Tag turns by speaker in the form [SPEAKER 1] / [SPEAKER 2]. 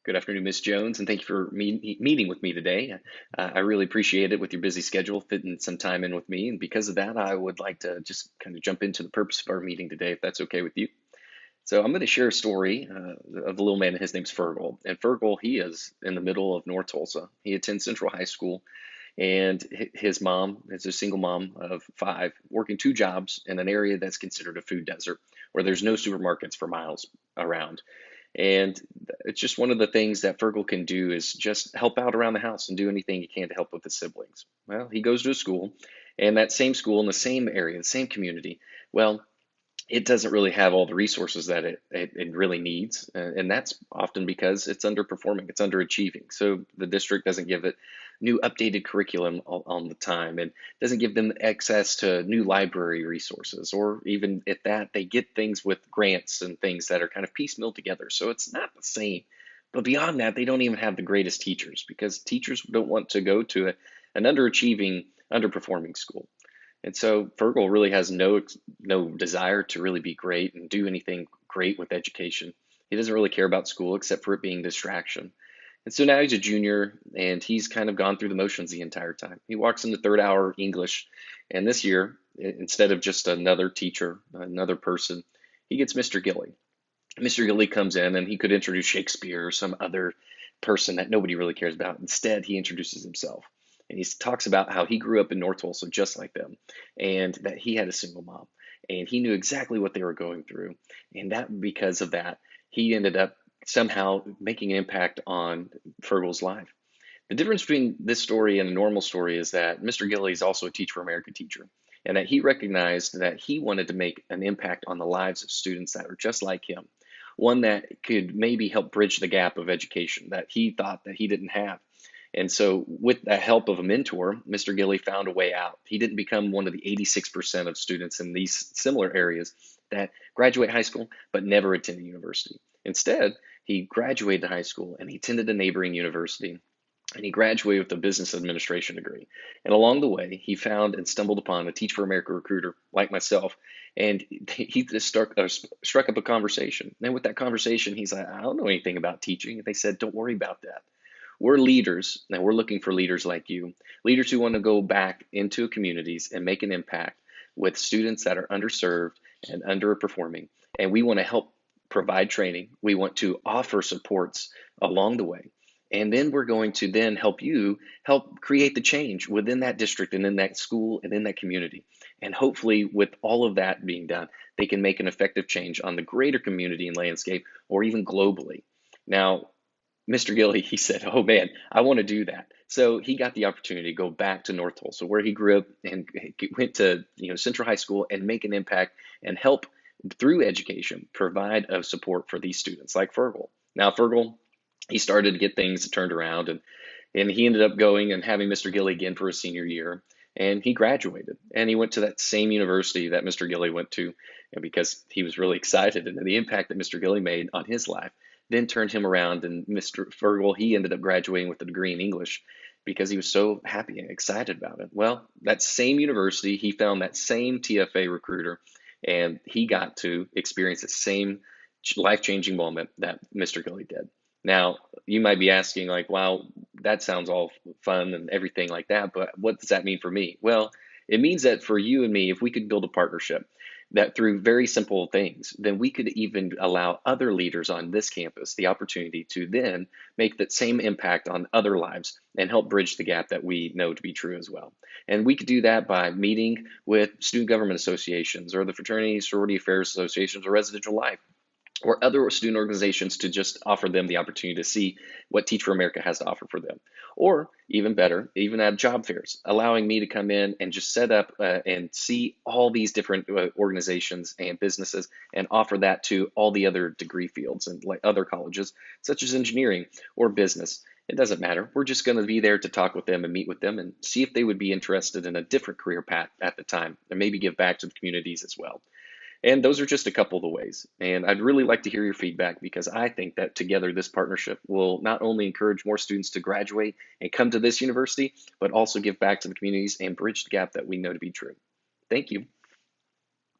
[SPEAKER 1] Good afternoon, Miss Jones, and thank you for meeting with me today. I really appreciate it with your busy schedule, fitting some time in with me. And because of that, I would like to just kind of jump into the purpose of our meeting today, if that's okay with you. So I'm going to share a story of a little man. His name's Fergal. And Fergal, he is in the middle of North Tulsa. He attends Central High School, and his mom is a single mom of five, working two jobs in an area that's considered a food desert, where there's no supermarkets for miles around. And it's just one of the things that Fergal can do is just help out around the house and do anything he can to help with his siblings. Well, he goes to a school, and that same school in the same area, the same community, well, it doesn't really have all the resources that it really needs. And that's often because it's underperforming, it's underachieving. So the district doesn't give it new updated curriculum on the time and doesn't give them access to new library resources, or even at that, they get things with grants and things that are kind of piecemeal together. So it's not the same. But beyond that, they don't even have the greatest teachers because teachers don't want to go to an underachieving, underperforming school. And so Fergal really has no desire to really be great and do anything great with education. He doesn't really care about school except for it being distraction. And so now he's a junior and he's kind of gone through the motions the entire time. He walks into third hour English, and this year, instead of just another teacher, another person, he gets Mr. Gilly. Mr. Gilly comes in and he could introduce Shakespeare or some other person that nobody really cares about. Instead, he introduces himself. And he talks about how he grew up in North Tulsa just like them, and that he had a single mom. And he knew exactly what they were going through. And that because of that, he ended up somehow making an impact on Fergal's life. The difference between this story and a normal story is that Mr. Gilly is also a Teach for America teacher, and that he recognized that he wanted to make an impact on the lives of students that are just like him, one that could maybe help bridge the gap of education that he thought that he didn't have. And so, with the help of a mentor, Mr. Gilly found a way out. He didn't become one of the 86% of students in these similar areas that graduate high school but never attend a university. Instead, he graduated high school and he attended a neighboring university, and he graduated with a business administration degree. And along the way, he found and stumbled upon a Teach for America recruiter like myself, and he just struck up a conversation. And with that conversation, he's like, I don't know anything about teaching. And they said, don't worry about that. We're leaders, and we're looking for leaders like you, leaders who want to go back into communities and make an impact with students that are underserved and underperforming. And we want to help provide training. We want to offer supports along the way. And then we're going to then help you help create the change within that district and in that school and in that community. And hopefully, with all of that being done, they can make an effective change on the greater community and landscape or even globally. Now, Mr. Gilly, he said, oh man, I want to do that. So he got the opportunity to go back to North Tulsa, where he grew up, and went to Central High School and make an impact and help through education provide a support for these students like Fergal. Now, Fergal, he started to get things turned around, and he ended up going and having Mr. Gilly again for his senior year. And he graduated and he went to that same university that Mr. Gilly went to, and because he was really excited and the impact that Mr. Gilly made on his life, then turned him around. And Mr. Fergal, he ended up graduating with a degree in English because he was so happy and excited about it. Well, that same university, he found that same TFA recruiter, and he got to experience the same life-changing moment that Mr. Gilly did. Now, you might be asking, like, wow, that sounds all fun and everything like that, but what does that mean for me? Well, it means that for you and me, if we could build a partnership, that through very simple things, then we could even allow other leaders on this campus the opportunity to then make that same impact on other lives and help bridge the gap that we know to be true as well. And we could do that by meeting with student government associations or the fraternity sorority affairs associations or residential life or other student organizations to just offer them the opportunity to see what Teach for America has to offer for them. Or even better, even at job fairs, allowing me to come in and just set up and see all these different organizations and businesses and offer that to all the other degree fields and like other colleges, such as engineering or business. It doesn't matter. We're just going to be there to talk with them and meet with them and see if they would be interested in a different career path at the time and maybe give back to the communities as well. And those are just a couple of the ways. And I'd really like to hear your feedback because I think that together this partnership will not only encourage more students to graduate and come to this university, but also give back to the communities and bridge the gap that we know to be true. Thank you.